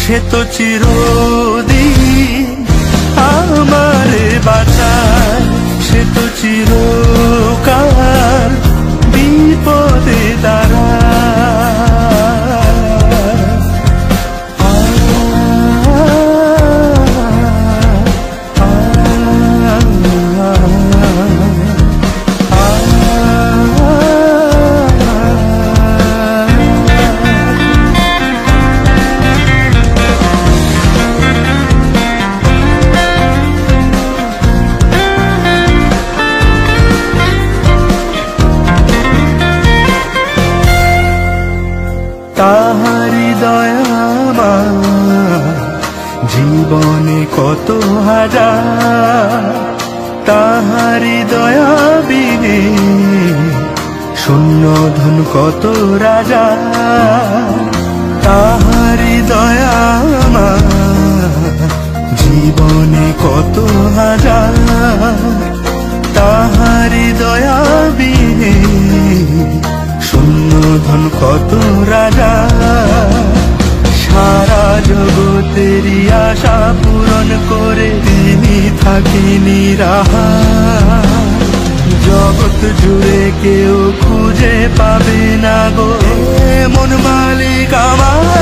সে তো চিরদিন আমারে বাঁচায়, সে তো চিরকাল বিপদে দাঁড়ায়। তাহারি দয়া আমার জীবনে কত হাজার, তাহারি দয়া বিনে শূন্য ধন কত রাজা। তাহারি দয়া আমার জীবনে কত হাজার, তাহারি দয়া বিনে শূন্য ধন কত রাজা। সারা জগতেরই আশা পূরণ করে তিনি থাকিনি রাহা। জগৎ জুড়ে কেউ খুঁজে পাবে না গো মন মালিক আমার।